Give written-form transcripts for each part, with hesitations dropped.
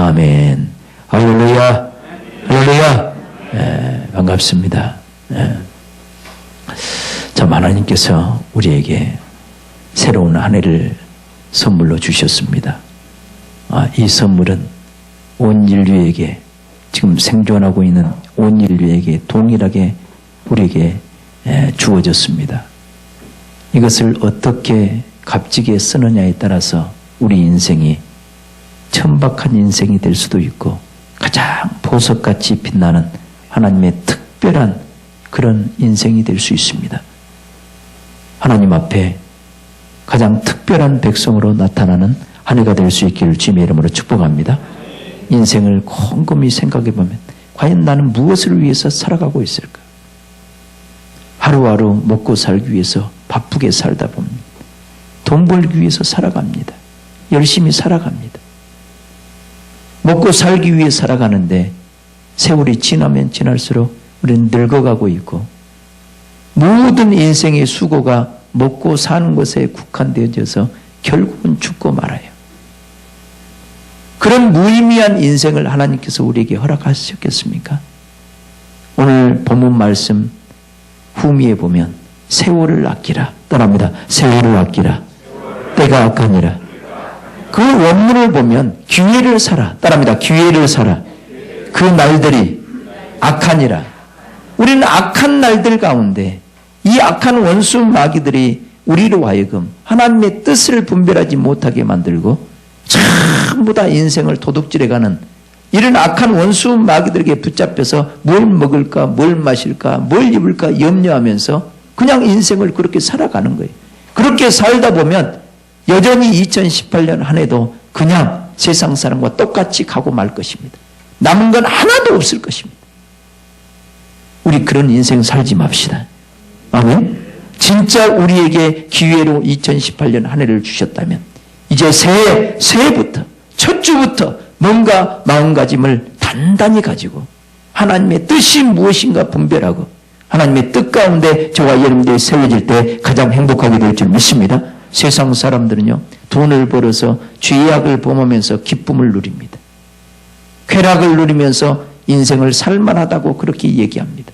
아멘. 할렐루야. 할렐루야. 반갑습니다. 참 하나님께서 우리에게 새로운 한 해를 선물로 주셨습니다. 이 선물은 온 인류에게, 지금 생존하고 있는 온 인류에게 동일하게 우리에게 주어졌습니다. 이것을 어떻게 값지게 쓰느냐에 따라서 우리 인생이 천박한 인생이 될 수도 있고 가장 보석같이 빛나는 하나님의 특별한 그런 인생이 될 수 있습니다. 하나님 앞에 가장 특별한 백성으로 나타나는 한 해가 될 수 있기를 주님의 이름으로 축복합니다. 인생을 곰곰이 생각해 보면 과연 나는 무엇을 위해서 살아가고 있을까? 하루하루 먹고 살기 위해서 바쁘게 살다 봅니다. 돈 벌기 위해서 살아갑니다. 열심히 살아갑니다. 먹고 살기 위해 살아가는데 세월이 지나면 지날수록 우리는 늙어가고 있고 모든 인생의 수고가 먹고 사는 것에 국한되어져서 결국은 죽고 말아요. 그런 무의미한 인생을 하나님께서 우리에게 허락하셨겠습니까? 오늘 본문 말씀 후미에 보면 세월을 아끼라 떠납니다. 세월을 아끼라. 때가 악하니라. 그 원문을 보면 기회를 사라 따라합니다. 기회를 사라. 그 날들이 악하니라. 우리는 악한 날들 가운데 이 악한 원수 마귀들이 우리로 하여금 하나님의 뜻을 분별하지 못하게 만들고 전부 다 인생을 도둑질해가는 이런 악한 원수 마귀들에게 붙잡혀서 뭘 먹을까, 뭘 마실까, 뭘 입을까 염려하면서 그냥 인생을 그렇게 살아가는 거예요. 그렇게 살다 보면 여전히 2018년 한 해도 그냥 세상 사람과 똑같이 가고 말 것입니다. 남은 건 하나도 없을 것입니다. 우리 그런 인생 살지 맙시다. 아멘. 진짜 우리에게 기회로 2018년 한 해를 주셨다면 이제 새해부터 첫 주부터 뭔가 마음가짐을 단단히 가지고 하나님의 뜻이 무엇인가 분별하고 하나님의 뜻 가운데 저와 여러분들이 세워질 때 가장 행복하게 될 줄 믿습니다. 세상 사람들은요, 돈을 벌어서 죄악을 범하면서 기쁨을 누립니다. 쾌락을 누리면서 인생을 살만하다고 그렇게 얘기합니다.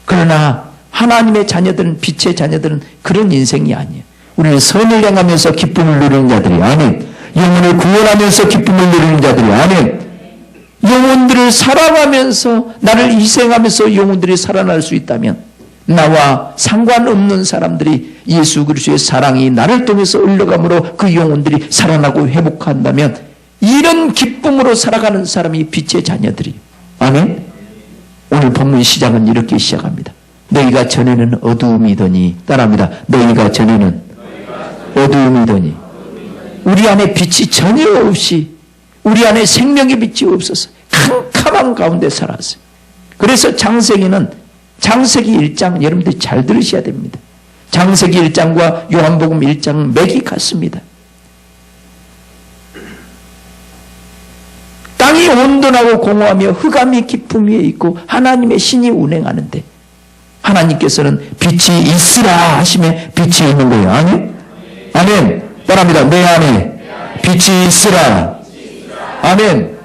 그러나 하나님의 자녀들은, 빛의 자녀들은 그런 인생이 아니에요. 우리는 선을 행하면서 기쁨을 누리는 자들이 아멘. 영혼을 구원하면서 기쁨을 누리는 자들이 아멘. 영혼들을 사랑하면서 나를 희생하면서 영혼들이 살아날 수 있다면 나와 상관없는 사람들이 예수 그리스도의 사랑이 나를 통해서 흘러감으로 그 영혼들이 살아나고 회복한다면 이런 기쁨으로 살아가는 사람이 빛의 자녀들이에요. 아멘. 오늘 본문 시작은 이렇게 시작합니다. 너희가 전에는 어두움이더니 따라합니다. 너희가 전에는 어두움이더니 우리 안에 빛이 전혀 없이 우리 안에 생명의 빛이 없어서 캄캄한 가운데 살았어요. 그래서 창세기 1장 여러분들이 잘 들으셔야 됩니다. 창세기 1장과 요한복음 1장 맥이 같습니다. 땅이 온전하고 공허하며 흑암이 깊음 위에 있고 하나님의 신이 운행하는데 하나님께서는 빛이 있으라 하시면 빛이 있는 거예요. 아멘? 아멘. 따라합니다. 내 안에 빛이 있으라. 아멘.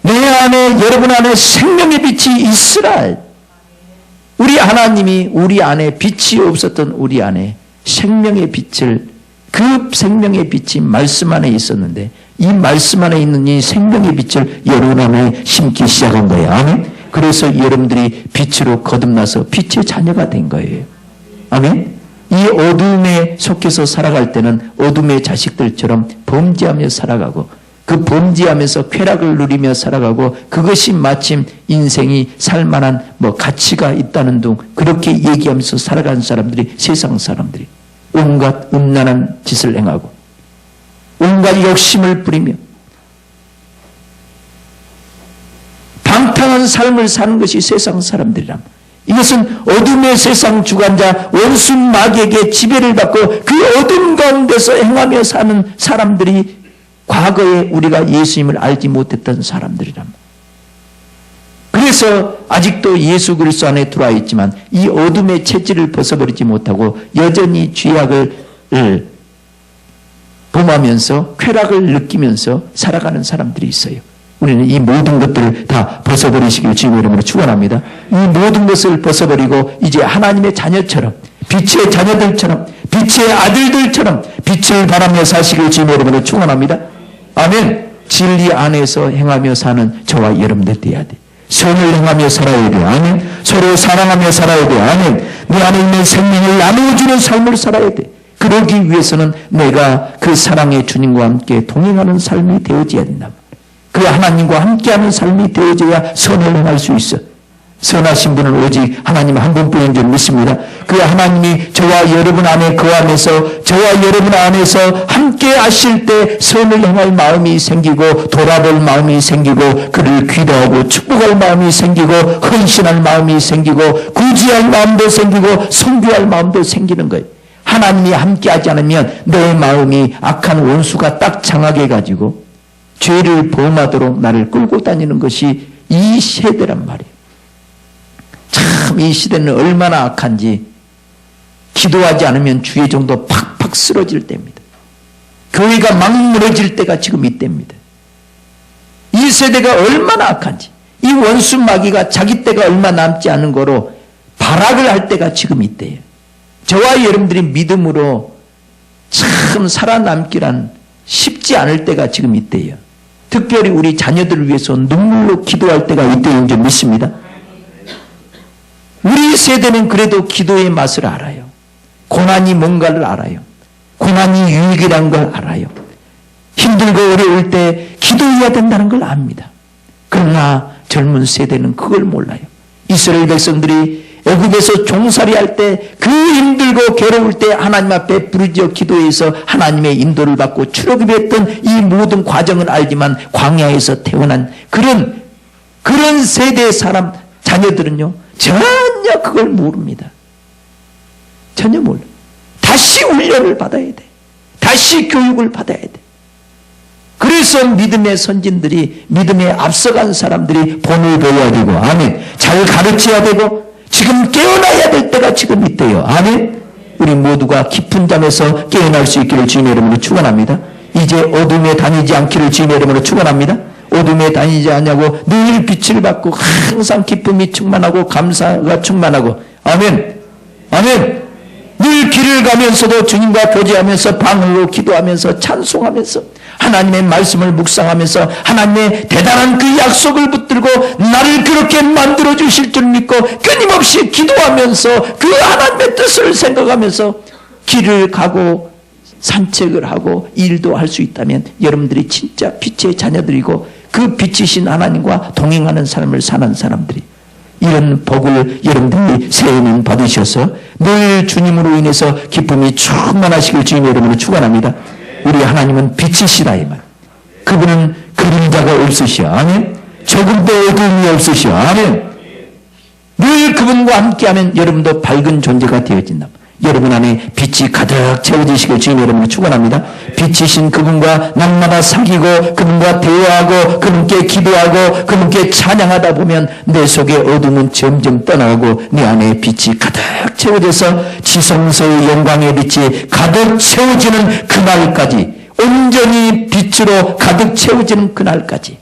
내 안에, 여러분 안에 생명의 빛이 있으라. 우리 하나님이 우리 안에 빛이 없었던 우리 안에 생명의 빛을, 그 생명의 빛이 말씀 안에 있었는데 이 말씀 안에 있는 이 생명의 빛을 여러분 안에 심기 시작한 거예요. 아멘. 그래서 여러분들이 빛으로 거듭나서 빛의 자녀가 된 거예요. 아멘. 이 어둠에 속해서 살아갈 때는 어둠의 자식들처럼 범죄하며 살아가고 그 범죄하면서 쾌락을 누리며 살아가고 그것이 마침 인생이 살만한 가치가 있다는 둥 그렇게 얘기하면서 살아가는 사람들이 세상 사람들이 온갖 음란한 짓을 행하고 온갖 욕심을 부리며 방탕한 삶을 사는 것이 세상 사람들이란 이것은 어둠의 세상 주관자 원수 마귀에게 지배를 받고 그 어둠 가운데서 행하며 사는 사람들이 과거에 우리가 예수님을 알지 못했던 사람들이란 그래서 아직도 예수 그리스도 안에 들어와 있지만 이 어둠의 체질을 벗어버리지 못하고 여전히 죄악을 범하면서 쾌락을 느끼면서 살아가는 사람들이 있어요. 우리는 이 모든 것들을 다 벗어버리시길 주님의 이름으로 축원합니다. 이 모든 것을 벗어버리고 이제 하나님의 자녀처럼, 빛의 자녀들처럼, 빛의 아들들처럼 빛을 바라며 사시길 주님의 이름으로 축원합니다. 아멘. 진리 안에서 행하며 사는 저와 여러분들 돼야 돼. 선을 행하며 살아야 돼. 아멘. 서로 사랑하며 살아야 돼. 아멘. 내 안에 있는 생명을 나누어주는 삶을 살아야 돼. 그러기 위해서는 내가 그 사랑의 주님과 함께 동행하는 삶이 되어져야 된다. 그 하나님과 함께하는 삶이 되어져야 선을 행할 수 있어. 선하신 분은 오직 하나님 한 분뿐인 줄 믿습니다. 그 하나님이 저와 여러분 안에 거하면서 저와 여러분 안에서 함께 하실 때 선을 행할 마음이 생기고 돌아볼 마음이 생기고 그를 기도하고 축복할 마음이 생기고 헌신할 마음이 생기고 구제할 마음도 생기고 선교할 마음도 생기는 거예요. 하나님이 함께하지 않으면 내 마음이 악한 원수가 딱 장하게 해가지고 죄를 범하도록 나를 끌고 다니는 것이 이 세대란 말이에요. 참 이 시대는 얼마나 악한지 기도하지 않으면 주의 정도 팍팍 쓰러질 때입니다. 교회가 막 무너질 때가 지금 이때입니다. 이 세대가 얼마나 악한지 이 원수 마귀가 자기 때가 얼마 남지 않은 거로 발악을 할 때가 지금 이때예요. 저와 여러분들이 믿음으로 참 살아남기란 쉽지 않을 때가 지금 이때예요. 특별히 우리 자녀들을 위해서 눈물로 기도할 때가 이때인 줄 믿습니다. 우리 세대는 그래도 기도의 맛을 알아요. 고난이 뭔가를 알아요. 고난이 유익이라는 걸 알아요. 힘들고 어려울 때 기도해야 된다는 걸 압니다. 그러나 젊은 세대는 그걸 몰라요. 이스라엘 백성들이 애굽에서 종살이할 때 그 힘들고 괴로울 때 하나님 앞에 부르짖어 기도해서 하나님의 인도를 받고 출애굽했던 이 모든 과정을 알지만 광야에서 태어난 그런 세대의 사람 자녀들은요 전혀 그걸 모릅니다. 전혀 몰라. 다시 훈련을 받아야 돼. 다시 교육을 받아야 돼. 그래서 믿음의 선진들이 믿음에 앞서간 사람들이 본을 보여야 되고 아멘. 잘 가르쳐야 되고 지금 깨어나야 될 때가 지금 이때요. 아멘. 우리 모두가 깊은 잠에서 깨어날 수 있기를 주님의 이름으로 축원합니다. 이제 어둠에 다니지 않기를 주님의 이름으로 축원합니다. 어둠에 다니지 않냐고 늘 빛을 받고 항상 기쁨이 충만하고 감사가 충만하고 아멘. 아멘. 늘 길을 가면서도 주님과 교제하면서 방으로 기도하면서 찬송하면서 하나님의 말씀을 묵상하면서 하나님의 대단한 그 약속을 붙들고 나를 그렇게 만들어 주실 줄 믿고 끊임없이 기도하면서 그 하나님의 뜻을 생각하면서 길을 가고 산책을 하고 일도 할 수 있다면 여러분들이 진짜 빛의 자녀들이고 그 빛이신 하나님과 동행하는 삶을 사는 사람들이 이런 복을 여러분들이 새해는 받으셔서 늘 주님으로 인해서 기쁨이 충만하시길 주님의 이름으로 축원합니다. 우리 하나님은 빛이시다 이 말. 그분은 그림자가 없으시오. 아멘. 조금도 어둠이 없으시오. 아멘. 늘 그분과 함께하면 여러분도 밝은 존재가 되어진다. 여러분 안에 빛이 가득 채워지시길 주님의 이름으로 축원합니다. 빛이신 그분과 날마다 사귀고 그분과 대화하고 그분께 기도하고 그분께 찬양하다 보면 내 속의 어둠은 점점 떠나가고 내 안에 빛이 가득 채워져서 지성소의 영광의 빛이 가득 채워지는 그날까지 온전히 빛으로 가득 채워지는 그날까지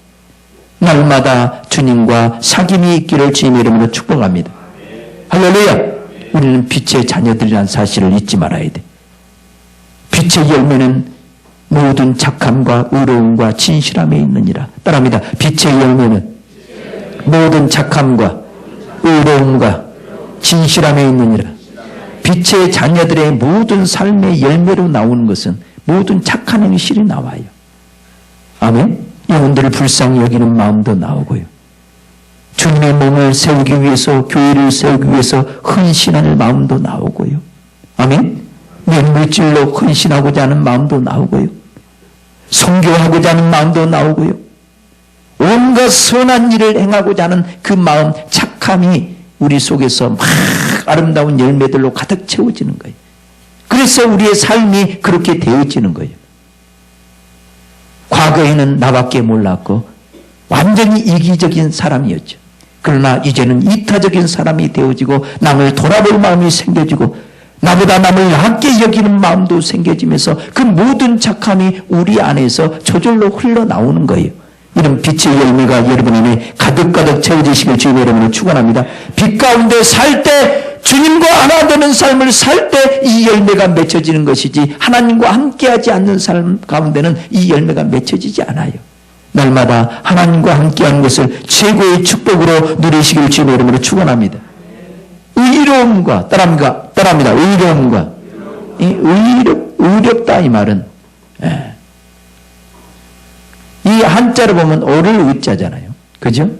날마다 주님과 사귐이 있기를 주님의 이름으로 축복합니다. 할렐루야. 우리는 빛의 자녀들이라는 사실을 잊지 말아야 돼. 빛의 열매는 모든 착함과 의로움과 진실함에 있느니라. 따라합니다. 빛의 열매는 모든 착함과 의로움과 진실함에 있느니라. 빛의 자녀들의 모든 삶의 열매로 나오는 것은 모든 착한 행실이 나와요. 아멘. 영혼들을 불쌍히 여기는 마음도 나오고요. 주님의 몸을 세우기 위해서 교회를 세우기 위해서 헌신하는 마음도 나오고요. 아멘. 내 물질로 헌신하고자 하는 마음도 나오고요. 선교하고자 하는 마음도 나오고요. 온갖 선한 일을 행하고자 하는 그 마음 착함이 우리 속에서 막 아름다운 열매들로 가득 채워지는 거예요. 그래서 우리의 삶이 그렇게 되어지는 거예요. 과거에는 나밖에 몰랐고 완전히 이기적인 사람이었죠. 그러나 이제는 이타적인 사람이 되어지고 남을 돌아볼 마음이 생겨지고 나보다 남을 낮게 여기는 마음도 생겨지면서 그 모든 착함이 우리 안에서 저절로 흘러나오는 거예요. 이런 빛의 열매가 여러분 안에 가득가득 채워지시길 주님의 이름으로 축원합니다. 빛 가운데 살 때, 주님과 하나 되는 삶을 살 때 이 열매가 맺혀지는 것이지, 하나님과 함께하지 않는 삶 가운데는 이 열매가 맺혀지지 않아요. 날마다 하나님과 함께하는 것을 최고의 축복으로 누리시길 주님의 이름으로 축원합니다. 의로움과 따라합니다. 의로움과 의롭다 이 말은 이 한자로 보면 오를 의자잖아요. 그죠?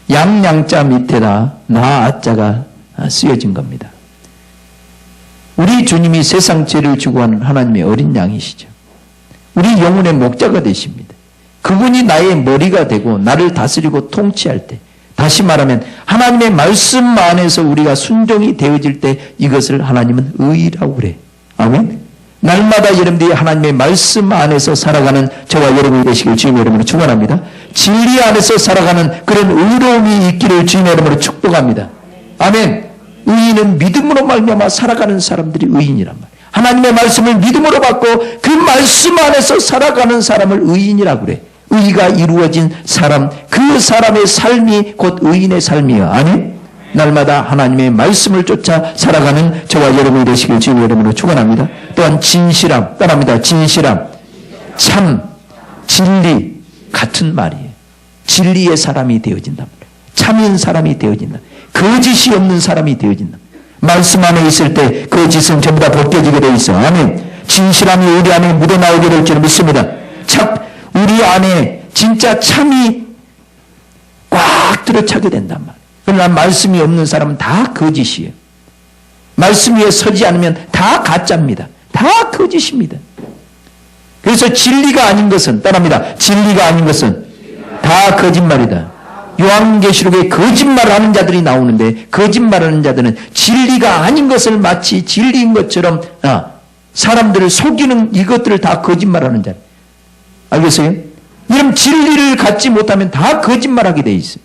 양자 밑에다 나아자가 쓰여진 겁니다. 우리 주님이 세상 죄를 지고 하는 하나님의 어린 양이시죠. 우리 영혼의 목자가 되십니다. 그분이 나의 머리가 되고 나를 다스리고 통치할 때, 다시 말하면 하나님의 말씀 안에서 우리가 순종이 되어질 때 이것을 하나님은 의라고 그래. 아멘. 날마다 여러분들이 하나님의 말씀 안에서 살아가는 저와 여러분이 되시길 주님의 이름으로 축원합니다. 진리 안에서 살아가는 그런 의로움이 있기를 주님의 이름으로 축복합니다. 아멘. 의인은 믿음으로 말미암아 살아가는 사람들이 의인이란 말이에요. 하나님의 말씀을 믿음으로 받고 그 말씀 안에서 살아가는 사람을 의인이라고 그래. 의가 이루어진 사람, 그 사람의 삶이 곧 의인의 삶이에요. 아멘. 날마다 하나님의 말씀을 쫓아 살아가는 저와 여러분이 되시길 주님의 이름으로 축원합니다. 또한 진실함, 따라합니다. 진실함, 참, 진리 같은 말이에요. 진리의 사람이 되어진단 말이에요. 참인 사람이 되어진다. 거짓이 없는 사람이 되어진다. 말씀 안에 있을 때 거짓은 전부 다 벗겨지게 되어 있어. 아멘. 진실함이 우리 안에 묻어나오게 될 줄 믿습니다. 참, 우리 안에 진짜 참이 꽉 들어차게 된단 말이에요. 그러나 말씀이 없는 사람은 다 거짓이에요. 말씀 위에 서지 않으면 다 가짜입니다. 다 거짓입니다. 그래서 진리가 아닌 것은, 따라합니다. 진리가 아닌 것은 다 거짓말이다. 요한계시록에 거짓말을 하는 자들이 나오는데, 거짓말하는 자들은 진리가 아닌 것을 마치 진리인 것처럼 사람들을 속이는 이것들을 다 거짓말하는 자. 알겠어요? 이런 진리를 갖지 못하면 다 거짓말하게 돼 있어요.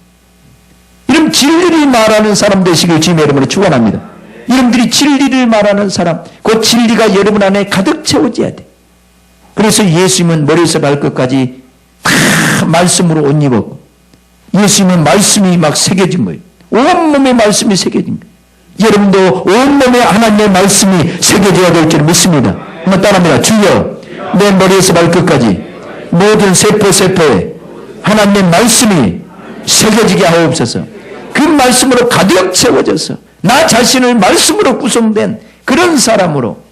이런 진리를 말하는 사람 되시길 주님의 이름으로 축원합니다. 여러분들이 진리를 말하는 사람, 그 진리가 여러분 안에 가득 채워져야 돼. 그래서 예수님은 머리에서 발끝까지 다 말씀으로 옷 입었고, 예수님은 말씀이 막 새겨진 거예요. 온몸에 말씀이 새겨진 거예요. 여러분도 온몸에 하나님의 말씀이 새겨져야 될 줄 믿습니다. 한번 따라합니다. 주여, 내 머리에서 발끝까지 모든 세포에 하나님의 말씀이 새겨지게 하옵소서. 그 말씀으로 가득 채워져서 나 자신을 말씀으로 구성된 그런 사람으로,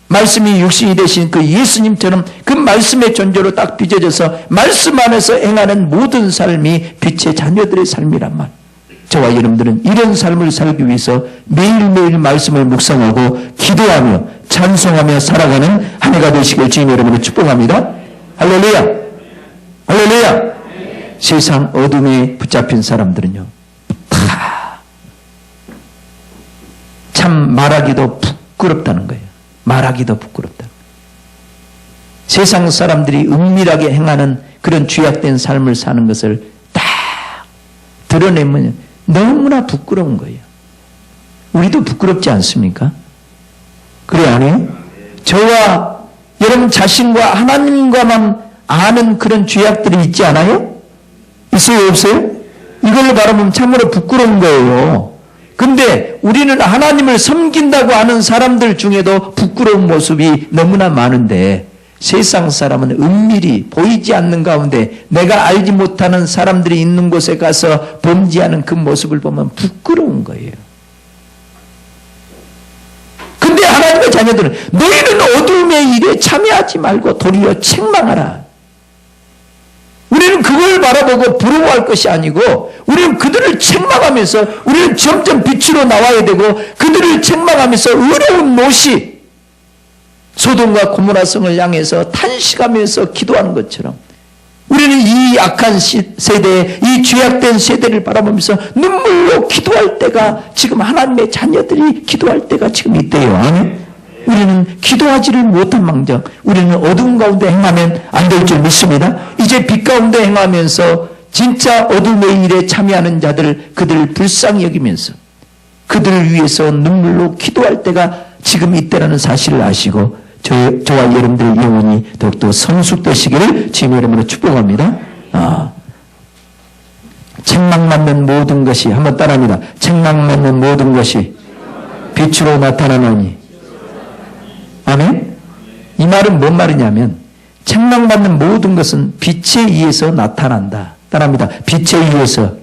말씀이 육신이 되신 그 예수님처럼 그 말씀의 존재로 딱 빚어져서 말씀 안에서 행하는 모든 삶이 빛의 자녀들의 삶이란 말. 저와 여러분들은 이런 삶을 살기 위해서 매일매일 말씀을 묵상하고 기도하며 찬송하며 살아가는 한 해가 되시길 주님의 이름으로 축복합니다. 할렐루야. 할렐루야. 세상 어둠에 붙잡힌 사람들은요, 참 말하기도 부끄럽다는 거예요. 말하기도 부끄럽다. 세상 사람들이 은밀하게 행하는 그런 죄악된 삶을 사는 것을 딱 드러내면 너무나 부끄러운 거예요. 우리도 부끄럽지 않습니까? 그래, 아니에요? 저와 여러분 자신과 하나님과만 아는 그런 죄악들이 있지 않아요? 있어요, 없어요? 이걸로 바라보면 참으로 부끄러운 거예요. 근데 우리는 하나님을 섬긴다고 하는 사람들 중에도 부끄러운 모습이 너무나 많은데, 세상 사람은 은밀히 보이지 않는 가운데 내가 알지 못하는 사람들이 있는 곳에 가서 범죄하는 그 모습을 보면 부끄러운 거예요. 근데 하나님의 자녀들은 너희는 어두움의 일에 참여하지 말고 도리어 책망하라. 우리는 그걸 바라보고 부러워할 것이 아니고, 우리는 그들을 책망하면서 우리는 점점 빛으로 나와야 되고, 그들을 책망하면서 의로운 못이 소돔과 고모라 성을 향해서 탄식하면서 기도하는 것처럼, 우리는 이 악한 세대, 이 죄악된 세대를 바라보면서 눈물로 기도할 때가, 지금 하나님의 자녀들이 기도할 때가 지금 있대요. 아멘. 우리는 기도하지를 못한 망정, 우리는 어두운 가운데 행하면 안 될 줄 믿습니다. 이제 빛 가운데 행하면서 진짜 어둠의 일에 참여하는 자들, 그들을 불쌍히 여기면서 그들을 위해서 눈물로 기도할 때가 지금 이때라는 사실을 아시고, 저와 여러분들의 영혼이 더욱더 성숙되시기를 주님의 이름으로 축복합니다. 책망받는 모든 것이, 한번 따라합니다. 책망받는 모든 것이 빛으로 나타나나니. 아멘? 이 말은 뭔 말이냐면 책망받는 모든 것은 빛에 의해서 나타난다. 따라합니다. 빛에 의해서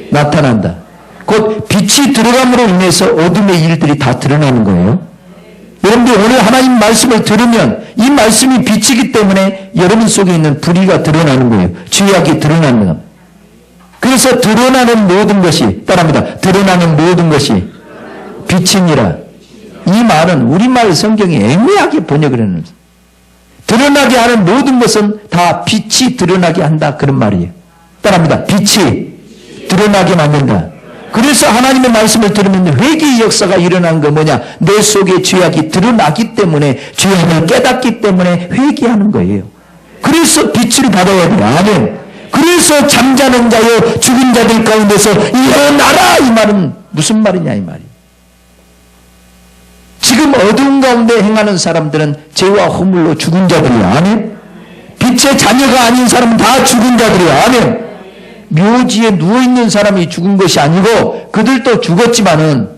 나타난다. 곧 빛이 들어감으로 인해서 어둠의 일들이 다 드러나는 거예요. 여러분들 오늘 하나님 말씀을 들으면 이 말씀이 빛이기 때문에 여러분 속에 있는 불의가 드러나는 거예요. 죄악이 드러나는 거예요. 그래서 드러나는 모든 것이, 따라합니다. 드러나는 모든 것이 빛이니라. 이 말은 우리말 성경이 애매하게 번역을 했는데, 드러나게 하는 모든 것은 다 빛이 드러나게 한다. 그런 말이에요. 따라합니다. 빛이 드러나게 만든다. 그래서 하나님의 말씀을 들으면 회개의 역사가 일어나는 거 뭐냐? 내 속에 죄악이 드러나기 때문에, 죄악을 깨닫기 때문에 회개하는 거예요. 그래서 빛을 받아야 돼요. 아멘. 그래서 잠자는 자여 죽은 자들 가운데서 일어나라. 이 말은 무슨 말이냐 이 말이에요. 지금 어두운 가운데 행하는 사람들은 죄와 허물로 죽은 자들이야. 아멘. 빛의 자녀가 아닌 사람은 다 죽은 자들이야. 아멘. 묘지에 누워있는 사람이 죽은 것이 아니고 그들도 죽었지만은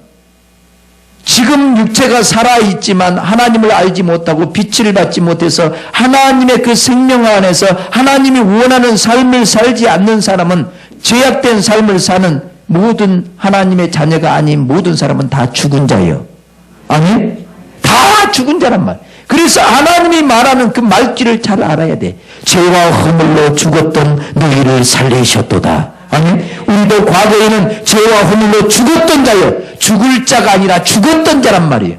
지금 육체가 살아있지만 하나님을 알지 못하고 빛을 받지 못해서 하나님의 그 생명 안에서 하나님이 원하는 삶을 살지 않는 사람은, 죄악된 삶을 사는 모든 하나님의 자녀가 아닌 모든 사람은 다 죽은 자예요. 아니? 다 죽은 자란 말. 그래서 하나님이 말하는 그 말귀를 잘 알아야 돼. 죄와 허물로 죽었던 너희를 살리셨도다. 아니? 우리도 과거에는 죄와 허물로 죽었던 자요. 죽을 자가 아니라 죽었던 자란 말이에요.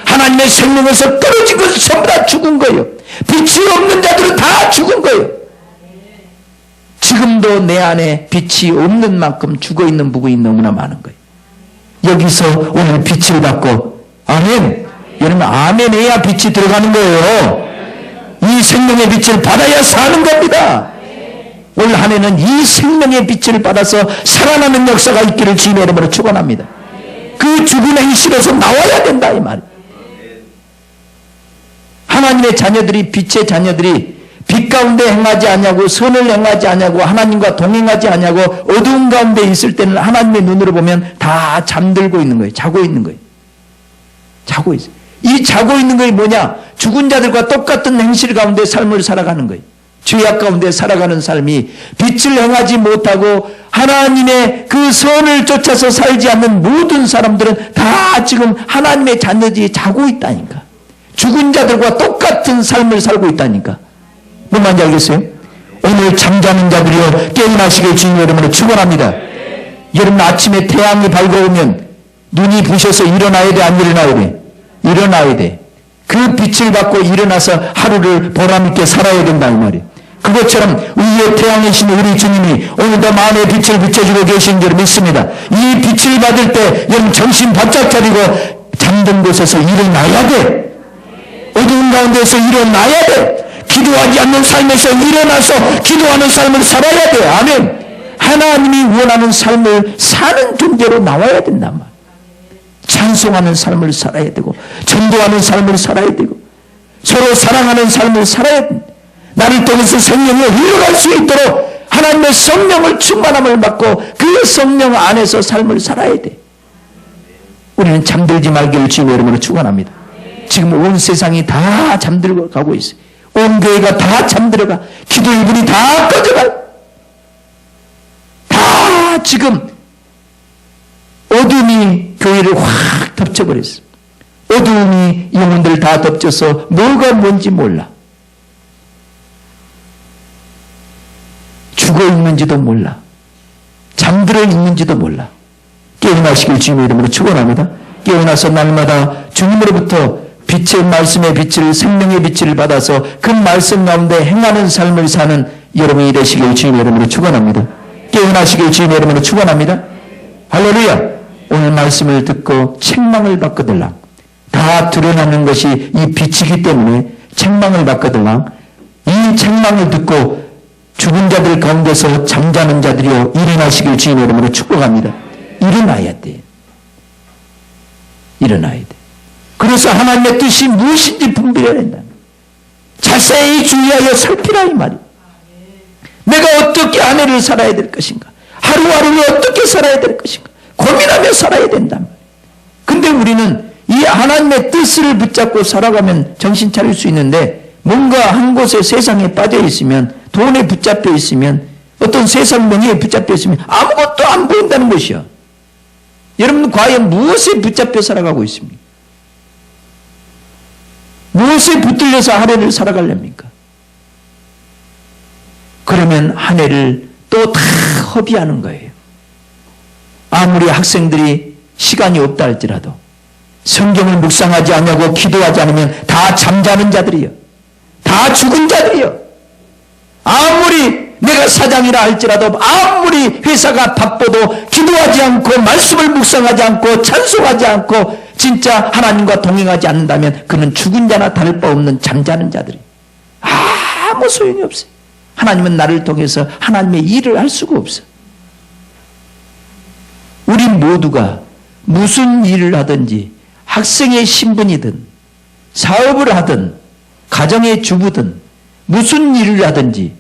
하나님의 생명에서 떨어진 것은 전부 다 죽은 거예요. 빛이 없는 자들은 다 죽은 거예요. 지금도 내 안에 빛이 없는 만큼 죽어있는 부분이 너무나 많은 거예요. 여기서 오늘 빛을 받고, 아멘. 여러분 아멘 해야 빛이 들어가는 거예요. 이 생명의 빛을 받아야 사는 겁니다. 올 한 해는 이 생명의 빛을 받아서 살아나는 역사가 있기를 주님의 이름으로 축원합니다. 그 죽은 행실에서 나와야 된다 이 말. 하나님의 자녀들이, 빛의 자녀들이 빛 가운데 행하지 않냐고, 선을 행하지 않냐고, 하나님과 동행하지 않냐고, 어두운 가운데 있을 때는 하나님의 눈으로 보면 다 잠들고 있는 거예요. 자고 있는 거예요. 자고 있어요. 이 자고 있는 것이 뭐냐? 죽은 자들과 똑같은 행실 가운데 삶을 살아가는 거예요. 죄악 가운데 살아가는 삶이, 빛을 행하지 못하고 하나님의 그 선을 쫓아서 살지 않는 모든 사람들은 다 지금 하나님의 자녀들이 자고 있다니까. 죽은 자들과 똑같은 삶을 살고 있다니까. 뭔 말인지 알겠어요? 오늘 잠자는 자들이여 깨어나시길 주님의 이름으로 축원합니다. 여러분 아침에 태양이 밝아오면 눈이 부셔서 일어나야 돼, 안 일어나야 돼? 일어나야 돼. 그 빛을 받고 일어나서 하루를 보람있게 살아야 된다 이 말이에요. 그것처럼 위에 태양이신 우리 주님이 오늘도 마음의 빛을 비춰주고 계신 줄 믿습니다. 이 빛을 받을 때 여러분 정신 바짝 차리고 잠든 곳에서 일어나야 돼. 어두운 가운데서 일어나야 돼. 기도하지 않는 삶에서 일어나서 기도하는 삶을 살아야 돼. 아멘. 하나님이 원하는 삶을 사는 존재로 나와야 된단 말이에요. 찬송하는 삶을 살아야 되고, 전도하는 삶을 살아야 되고, 서로 사랑하는 삶을 살아야 된다. 나를 통해서 생명이 흘러갈 수 있도록 하나님의 성령을 충만함을 받고 그 성령 안에서 삶을 살아야 돼. 우리는 잠들지 말기를 주님의 이름으로 축원합니다. 지금 온 세상이 다 잠들고 가고 있어요. 온 교회가 다 잠들어가. 기도의 불이 다 꺼져가. 다 지금 어둠이 교회를 확 덮쳐버렸어. 어둠이 영혼들 다 덮쳐서 뭐가 뭔지 몰라. 죽어 있는지도 몰라. 잠들어 있는지도 몰라. 깨어나시길 주님의 이름으로 축원합니다. 깨어나서 날마다 주님으로부터 빛의 말씀의 빛을, 생명의 빛을 받아서 그 말씀 가운데 행하는 삶을 사는 여러분이 되시길 주님의 이름으로 축원합니다. 깨어나시길 주님의 이름으로 축원합니다. 할렐루야. 오늘 말씀을 듣고 책망을 받거들랑 다 드러나는 것이 이 빛이기 때문에 책망을 받거들랑 이 책망을 듣고 죽은 자들 가운데서 잠자는 자들이여 일어나시길 주님의 이름으로 축복합니다. 일어나야 돼. 일어나야 돼. 그래서 하나님의 뜻이 무엇인지 분별해야 된다. 자세히 주의하여 살피라 이 말이에요. 내가 어떻게 한 해를 살아야 될 것인가? 하루하루를 어떻게 살아야 될 것인가? 고민하며 살아야 된단 말이에요. 근데 우리는 이 하나님의 뜻을 붙잡고 살아가면 정신 차릴 수 있는데 뭔가 한 곳에 세상에 빠져 있으면 돈에 붙잡혀 있으면 어떤 세상 명예에 붙잡혀 있으면 아무것도 안 보인다는 것이요. 여러분 과연 무엇에 붙잡혀 살아가고 있습니까? 무엇에 붙들려서 한 해를 살아가렵니까? 그러면 한 해를 또 다 허비하는 거예요. 아무리 학생들이 시간이 없다 할지라도 성경을 묵상하지 않냐고 기도하지 않으면 다 잠자는 자들이요. 다 죽은 자들이요. 아무리 내가 사장이라 할지라도 아무리 회사가 바빠도 기도하지 않고 말씀을 묵상하지 않고 찬송하지 않고 진짜 하나님과 동행하지 않는다면 그는 죽은 자나 다를 바 없는 잠자는 자들이 아무 소용이 없어요. 하나님은 나를 통해서 하나님의 일을 할 수가 없어. 우리 모두가 무슨 일을 하든지 학생의 신분이든 사업을 하든 가정의 주부든 무슨 일을 하든지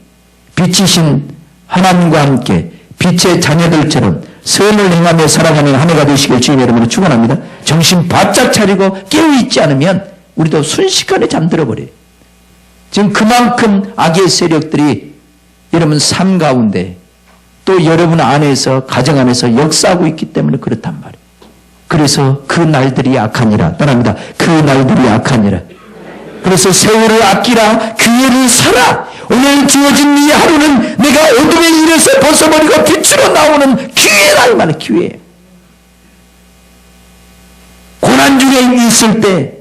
빛이신 하나님과 함께 빛의 자녀들처럼 선을 행하며 살아가는 한 해가 되시길 주님의 이름으로 축원합니다. 정신 바짝 차리고 깨어있지 않으면 우리도 순식간에 잠들어 버려요. 지금 그만큼 악의 세력들이 여러분 삶 가운데 또 여러분 안에서 가정 안에서 역사하고 있기 때문에 그렇단 말이에요. 그래서 그 날들이 악하니라. 따라합니다. 그 날들이 악하니라. 그래서 세월을 아끼라. 기회를 살아. 오늘 주어진 이 하루는 내가 어둠의 일에서 벗어버리고 빛으로 나오는 기회다 이 말이에요. 기회. 고난 중에 있을 때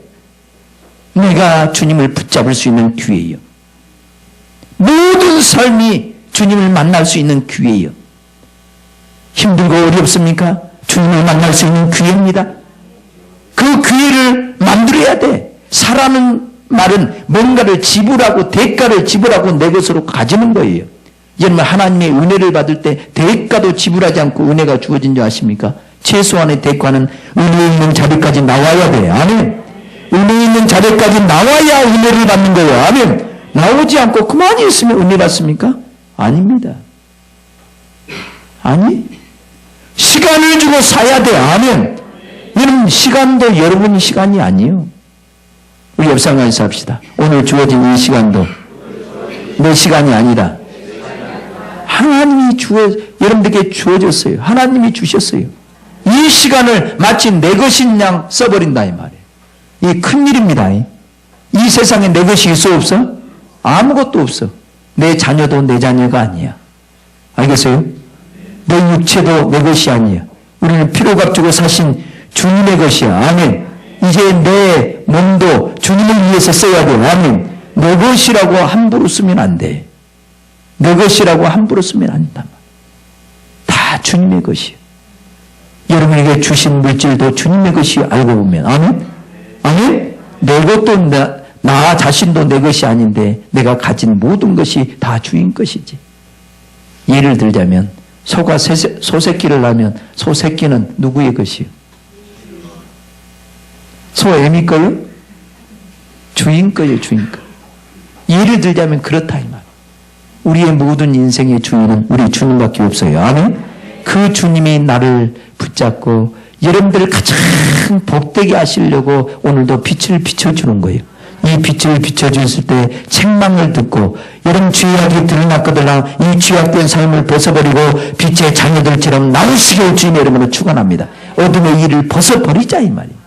내가 주님을 붙잡을 수 있는 기회예요. 모든 삶이 주님을 만날 수 있는 기회예요. 힘들고 어렵습니까? 주님을 만날 수 있는 기회입니다. 그 기회를 만들어야 돼. 사라는 말은 뭔가를 지불하고 대가를 지불하고 내 것으로 가지는 거예요. 여러분 하나님의 은혜를 받을 때 대가도 지불하지 않고 은혜가 주어진 줄 아십니까? 최소한의 대가는 은혜 있는 자리까지 나와야 돼요. 아멘. 은혜 있는 자리까지 나와야 은혜를 받는 거예요. 아멘. 나오지 않고 그만히 있으면 은혜 받습니까? 아닙니다. 아니. 시간을 주고 사야 돼. 아멘. 여러분 시간도 여러분 시간이 아니에요. 우리 옆 사람과 합시다. 오늘 주어진 이 시간도 내 시간이 아니라 하나님이 여러분들에게 주어졌어요. 하나님이 주셨어요. 이 시간을 마치 내 것인 양 써버린다 이 말이에요. 이 큰일입니다. 이 세상에 내 것이 있어 없어? 아무것도 없어. 내 자녀도 내 자녀가 아니야. 알겠어요? 내 육체도 내 것이 아니야. 우리는 피로 값주고 사신 주님의 것이야. 아멘. 이제 내 몸도 주님을 위해서 써야 돼. 아멘. 내 것이라고 함부로 쓰면 안 돼. 내 것이라고 함부로 쓰면 안 된다. 다 주님의 것이야. 여러분에게 주신 물질도 주님의 것이 알고 보면. 아멘. 아멘. 내 것도 나 자신도 내 것이 아닌데 내가 가진 모든 것이 다 주인 것이지. 예를 들자면 소가 소새끼를 낳으면 소새끼는 누구의 것이요? 소애미 거요? 주인 거요, 주인 거. 예를 들자면 그렇다 이 말. 우리의 모든 인생의 주인은 우리 주님밖에 없어요. 아멘. 그 주님이 나를 붙잡고 여러분들을 가장 복되게 하시려고 오늘도 빛을 비춰주는 거예요. 이 빛을 비춰주실 때 책망을 듣고 여러분 죄악이 드러났거든요. 이 죄악된 삶을 벗어버리고 빛의 자녀들처럼 나오시길 주님의 이름으로 축원합니다. 어둠의 일을 벗어버리자 이 말이에요.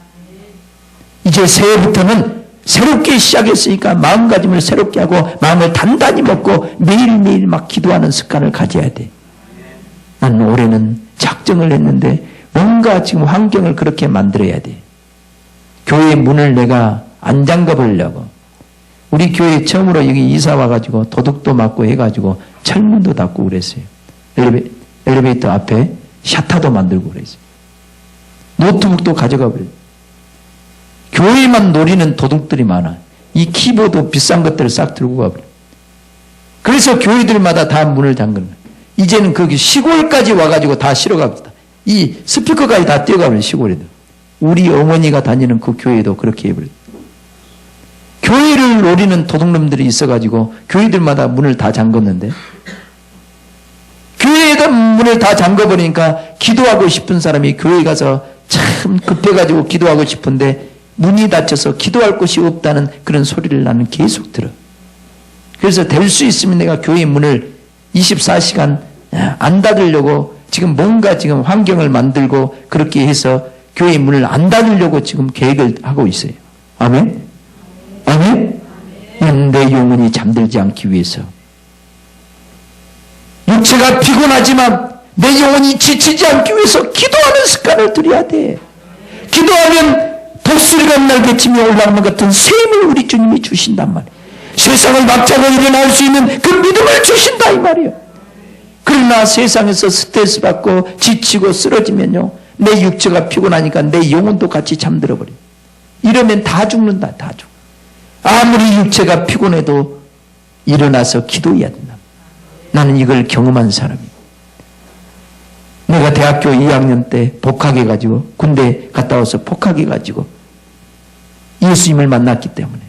이제 새해부터는 새롭게 시작했으니까 마음가짐을 새롭게 하고 마음을 단단히 먹고 매일매일 막 기도하는 습관을 가져야 돼. 나는 올해는 작정을 했는데 뭔가 지금 환경을 그렇게 만들어야 돼. 교회 문을 내가 안 잠가 보려고. 우리 교회 처음으로 여기 이사 와가지고 도둑도 맞고 해가지고 철문도 닫고 그랬어요. 엘리베이터 앞에 샤타도 만들고 그랬어요. 노트북도 가져가 버려요. 교회만 노리는 도둑들이 많아. 이 키보드 비싼 것들을 싹 들고 가버려. 그래서 교회들마다 다 문을 잠그는 거예요. 이제는 거기 시골까지 와가지고 다 실어갑니다. 이 스피커까지 다 뛰어가버려요. 시골에도. 우리 어머니가 다니는 그 교회도 그렇게 해버려요. 교회를 노리는 도둑놈들이 있어가지고 교회들마다 문을 다 잠궜는데 문을 다 잠궈버리니까 기도하고 싶은 사람이 교회 가서 참 급해가지고 기도하고 싶은데 문이 닫혀서 기도할 곳이 없다는 그런 소리를 나는 계속 들어. 그래서 될 수 있으면 내가 교회 문을 24시간 안 닫으려고 지금 뭔가 지금 환경을 만들고 그렇게 해서 교회 문을 안 닫으려고 지금 계획을 하고 있어요. 아멘? 아멘? 내 영혼이 잠들지 않기 위해서. 육체가 피곤하지만 내 영혼이 지치지 않기 위해서 기도하는 습관을 들여야 돼. 기도하면 독수리가 날개치며 올라오는 같은 새 힘을 우리 주님이 주신단 말이에요. 세상을 막자고 일어날 수 있는 그 믿음을 주신다 이 말이에요. 그러나 세상에서 스트레스 받고 지치고 쓰러지면요, 내 육체가 피곤하니까 내 영혼도 같이 잠들어 버려요. 이러면 다 죽는다. 다 죽어. 아무리 육체가 피곤해도 일어나서 기도해야 된다. 나는 이걸 경험한 사람이에요. 내가 대학교 2학년 때 복학해가지고 군대 갔다 와서 복학해가지고 예수님을 만났기 때문에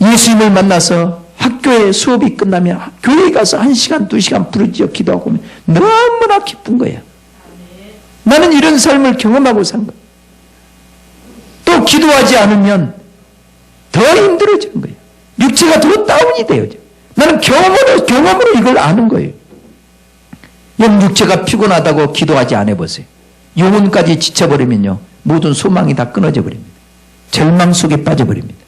예수님을 만나서 학교에 수업이 끝나면 교회에 가서 1시간, 2시간 부르짖어 기도하고 오면 너무나 기쁜 거예요. 나는 이런 삶을 경험하고 산 거예요. 또 기도하지 않으면 더 힘들어지는 거예요. 육체가 더 다운이 돼요. 나는 경험으로 이걸 아는 거예요. 육체가 피곤하다고 기도하지 않아 보세요. 영혼까지 지쳐버리면요, 모든 소망이 다 끊어져 버립니다. 절망 속에 빠져버립니다.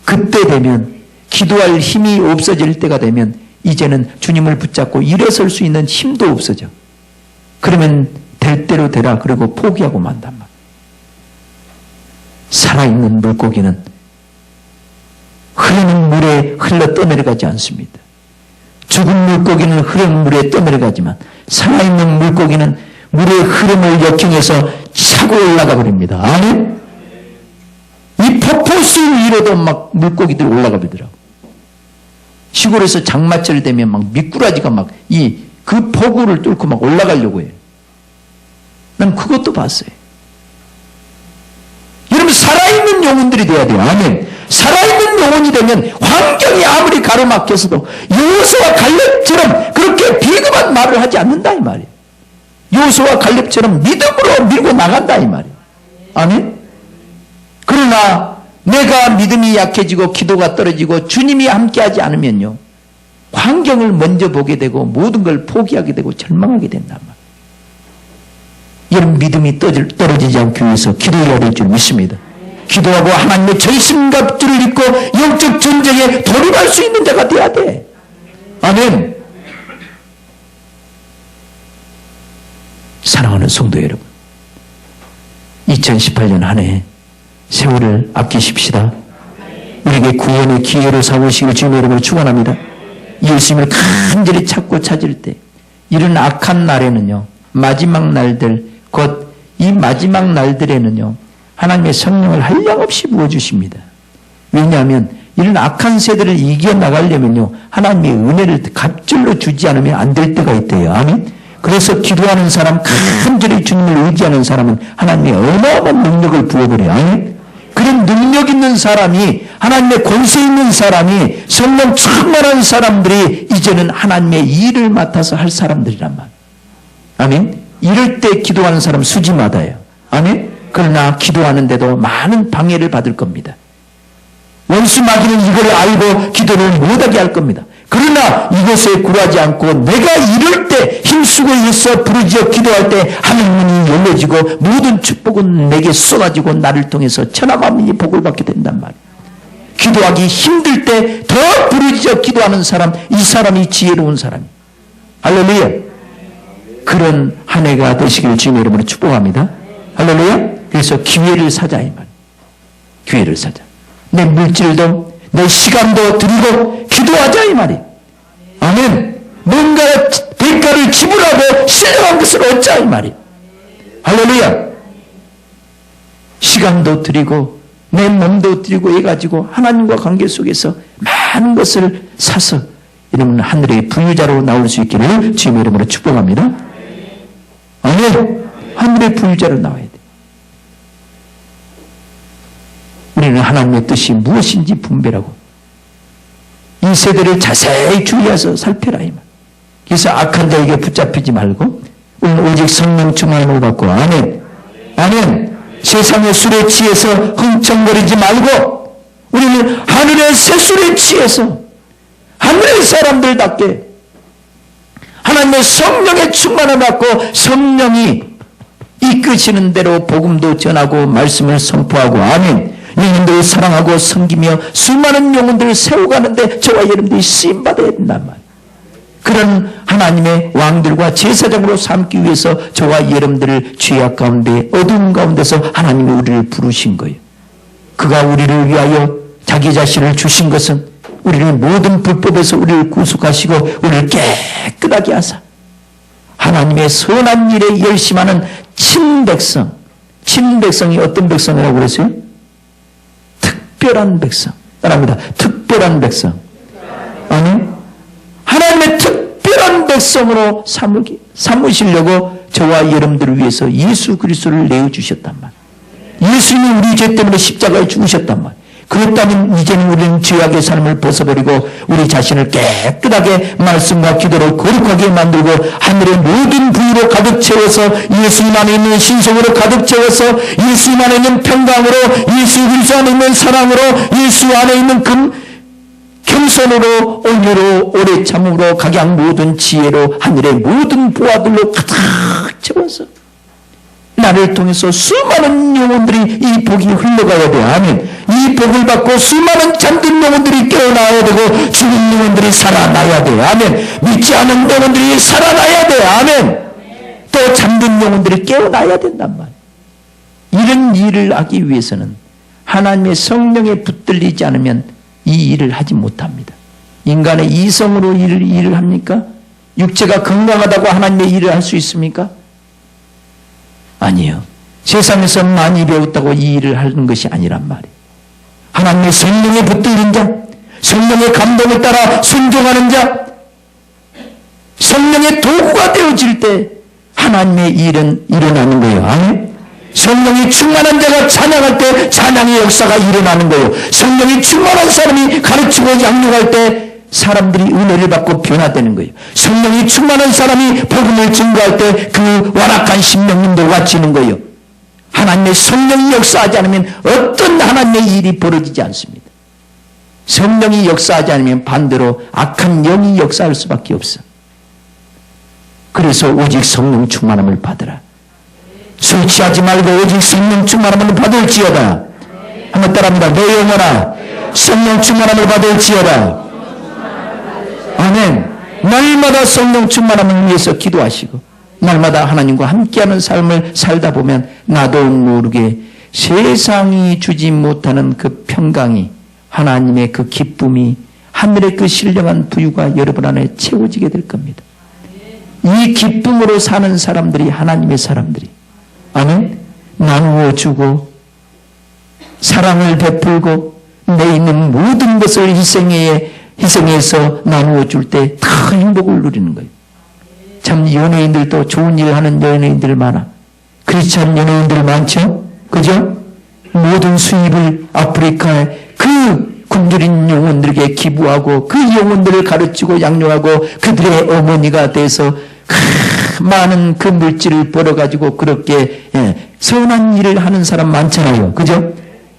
그때 되면 기도할 힘이 없어질 때가 되면 이제는 주님을 붙잡고 일어설 수 있는 힘도 없어져. 그러면 될 대로 되라 그러고 포기하고 만단 말이에요. 살아있는 물고기는 흐르는 물에 흘러 떠내려가지 않습니다. 죽은 물고기는 흐르는 물에 떠내려가지만 살아있는 물고기는 물의 흐름을 역행해서 차고 올라가 버립니다. 아멘? 이 폭포수 위로도 막 물고기들이 올라가 버리더라고. 시골에서 장마철 되면 막 미꾸라지가 막 그 폭우를 뚫고 막 올라가려고 해요. 난 그것도 봤어요. 여러분, 살아있는 영혼들이 돼야 돼요. 아멘. 살아있는 영혼이 되면 환경이 아무리 가로막혀서도 여호수아와 갈렙처럼 그렇게 비겁한 말을 하지 않는다 이 말이에요. 여호수아와 갈렙처럼 믿음으로 밀고 나간다 이 말이에요. 아멘. 그러나 내가 믿음이 약해지고 기도가 떨어지고 주님이 함께하지 않으면요, 환경을 먼저 보게 되고 모든 걸 포기하게 되고 절망하게 된단 말이에요. 여러분, 믿음이 떨어지지 않기 위해서 기도해야 될 줄 믿습니다. 기도하고 하나님의 전심갑주를 입고 영적 전쟁에 돌입할 수 있는 자가 돼야 돼. 아멘. 사랑하는 성도 여러분, 2018년 한 해 세월을 아끼십시다. 우리에게 구원의 기회를 삼으시고 주님의 이름으로 축원합니다. 예수님을 간절히 찾고 찾을 때 이런 악한 날에는요, 마지막 날들, 곧 이 마지막 날들에는요, 하나님의 성령을 한량없이 부어주십니다. 왜냐하면 이런 악한 세대를 이겨나가려면요, 하나님의 은혜를 갑절로 주지 않으면 안 될 때가 있대요. 아멘. 그래서 기도하는 사람, 간절히 주님을 의지하는 사람은 하나님의 어마어마한 능력을 부어버려요. 아멘. 그런 능력 있는 사람이, 하나님의 권세 있는 사람이, 성령 충만한 사람들이 이제는 하나님의 일을 맡아서 할 사람들이란 말이에요. 아멘. 이럴 때 기도하는 사람 수지마다예요. 아멘. 그러나 기도하는데도 많은 방해를 받을 겁니다. 원수 마귀는 이걸 알고 기도를 못하게 할 겁니다. 그러나 이것에 굴하지 않고 내가 이럴 때 힘쓰고 있어 부르짖어 기도할 때 하늘문이 열려지고 모든 축복은 내게 쏟아지고 나를 통해서 천하만민이 복을 받게 된단 말이에요. 기도하기 힘들 때 더 부르짖어 기도하는 사람, 이 사람이 지혜로운 사람이에요. 할렐루야. 그런 한 해가 되시길 주님의 이름으로 축복합니다. 할렐루야. 그래서 기회를 사자 이 말이에요. 기회를 사자. 내 물질도 내 시간도 드리고 기도하자 이 말이에요. 아멘. 뭔가 대가를 지불하고 신령한 것을 얻자 이 말이에요. 할렐루야. 시간도 드리고 내 몸도 드리고 해가지고 하나님과 관계 속에서 많은 것을 사서 이러면 하늘의 부유자로 나올 수 있기를 주님의 이름으로 축복합니다. 아멘. 하늘의 부유자로 나와야 돼. 우리는 하나님의 뜻이 무엇인지 분별하고 이 이 세대를 자세히 주의해서 살펴라 이 말. 그래서 악한 자에게 붙잡히지 말고 우리는 오직 성령 충만함을 받고 아멘. 아멘. 세상의 술에 취해서 흥청거리지 말고 우리는 하늘의 새술에 취해서 하늘의 사람들답게 하나님의 성령의 충만함을 받고 성령이 이끄시는 대로 복음도 전하고 말씀을 선포하고 아멘. 영혼들을 사랑하고 섬기며 수많은 영혼들을 세워가는데 저와 여러분들이 쓰임받아야 된단 말이에요. 그런 하나님의 왕들과 제사장으로 삼기 위해서 저와 여러분들을 죄악 가운데 어두운 가운데서 하나님이 우리를 부르신 거예요. 그가 우리를 위하여 자기 자신을 주신 것은 우리를 모든 불법에서 우리를 구속하시고 우리를 깨끗하게 하사 하나님의 선한 일에 열심하는 친백성. 친백성이 어떤 백성이라고 그랬어요? 특별한 백성. 따라합니다. 특별한 백성. 아니, 하나님의 특별한 백성으로 삼으시려고 저와 여러분들을 위해서 예수 그리스도를 내어주셨단 말이에요. 예수님이 우리 죄 때문에 십자가에 죽으셨단 말이에요. 그렇다면 이제는 우리는 죄악의 삶을 벗어버리고 우리 자신을 깨끗하게 말씀과 기도로 거룩하게 만들고 하늘의 모든 부유로 가득 채워서 예수님 안에 있는 신성으로 가득 채워서 예수님 안에 있는 평강으로 예수 그리스도 안에 있는 사랑으로 예수 안에 있는 겸손으로 온유로 오래 참음으로 각양 모든 지혜로 하늘의 모든 보화들로 가득 채워서 나를 통해서 수많은 영혼들이 이 복이 흘러가야 돼. 아멘. 이 복을 받고 수많은 잠든 영혼들이 깨어나야 되고 죽은 영혼들이 살아나야 돼. 아멘. 믿지 않은 영혼들이 살아나야 돼. 아멘. 또 잠든 영혼들이 깨어나야 된단 말이에요. 이런 일을 하기 위해서는 하나님의 성령에 붙들리지 않으면 이 일을 하지 못합니다. 인간의 이성으로 일을 합니까? 육체가 건강하다고 하나님의 일을 할 수 있습니까? 아니요. 세상에서 많이 배웠다고 이 일을 하는 것이 아니란 말이에요. 하나님의 성령에 붙들린 자, 성령의 감동을 따라 순종하는 자, 성령의 도구가 되어질 때 하나님의 일은 일어나는 거예요. 아멘. 성령이 충만한 자가 찬양할 때 찬양의 역사가 일어나는 거예요. 성령이 충만한 사람이 가르치고 양육할 때 사람들이 은혜를 받고 변화되는 거예요. 성령이 충만한 사람이 복음을 증거할 때 그 완악한 심령이 녹아지는 거예요. 하나님의 성령이 역사하지 않으면 어떤 하나님의 일이 벌어지지 않습니다. 성령이 역사하지 않으면 반대로 악한 영이 역사할 수밖에 없어. 그래서 오직 성령 충만함을 받으라. 술 취하지 말고 오직 성령 충만함을 받을지어다. 한번 따라합니다. 내 영혼아 성령 충만함을 받을지어다. 아멘. 날마다 성령 충만함을 위해서 기도하시고 날마다 하나님과 함께하는 삶을 살다 보면 나도 모르게 세상이 주지 못하는 그 평강이 하나님의 그 기쁨이 하늘의 그 신령한 부유가 여러분 안에 채워지게 될 겁니다. 이 기쁨으로 사는 사람들이 하나님의 사람들이 아멘. 나누어 주고 사랑을 베풀고 내 있는 모든 것을 희생해서 나누어 줄 때 다 행복을 누리는 거예요. 참 연예인들도 좋은 일을 하는 연예인들 많아. 크리스찬 연예인들 많죠? 그죠? 모든 수입을 아프리카에 그 굶주린 영혼들에게 기부하고 그 영혼들을 가르치고 양육하고 그들의 어머니가 돼서 많은 그 물질을 벌어가지고 그렇게 선한 일을 하는 사람 많잖아요. 그죠?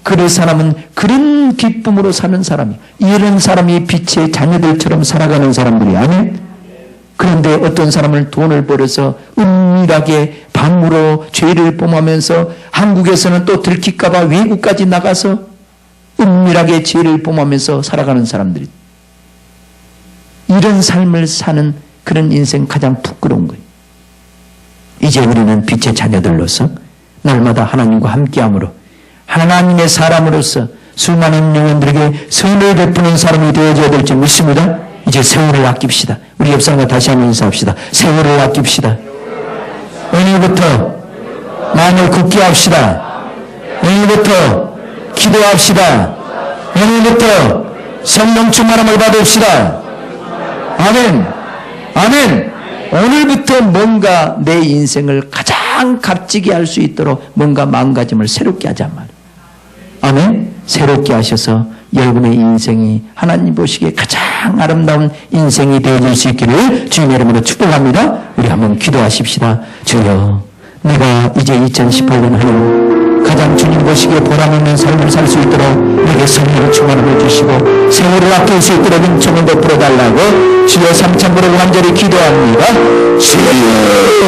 그런 사람은 그런 기쁨으로 사는 사람이에요. 이런 사람이 빛의 자녀들처럼 살아가는 사람들이 아멘. 그런데 어떤 사람은 돈을 벌어서 은밀하게 방으로 죄를 범하면서 한국에서는 또 들킬까봐 외국까지 나가서 은밀하게 죄를 범하면서 살아가는 사람들이 이런 삶을 사는 그런 인생 가장 부끄러운 거예요. 이제 우리는 빛의 자녀들로서 날마다 하나님과 함께함으로 하나님의 사람으로서 수많은 영혼들에게 선을 베푸는 사람이 되어줘야 될 줄 믿습니다. 이제 세월을 아낍시다. 우리 옆 사람과 다시 한번 인사합시다. 세월을 아낍시다. 오늘부터 마음을 굳게 합시다. 오늘부터 기도합시다. 오늘부터 성령 충만함을 받읍시다. 아멘. 아멘. 오늘부터 뭔가 내 인생을 가장 값지게 할 수 있도록 뭔가 마음가짐을 새롭게 하자 말이에요. 아멘. 새롭게 하셔서 여러분의 인생이 하나님 보시기에 가장 가장 아름다운 인생이 되어질 수 있기를 주님의 이름으로 축복합니다. 우리 한번 기도하십시다. 주여, 내가 이제 2018년 한 해 가장 주님 보시기에 보람있는 삶을 살 수 있도록 내게 성령을 충만해 주시고 세월을 아낄 수 있도록 은총을 베풀어 달라고 주여 삼천부로 간절히 기도합니다. 주여.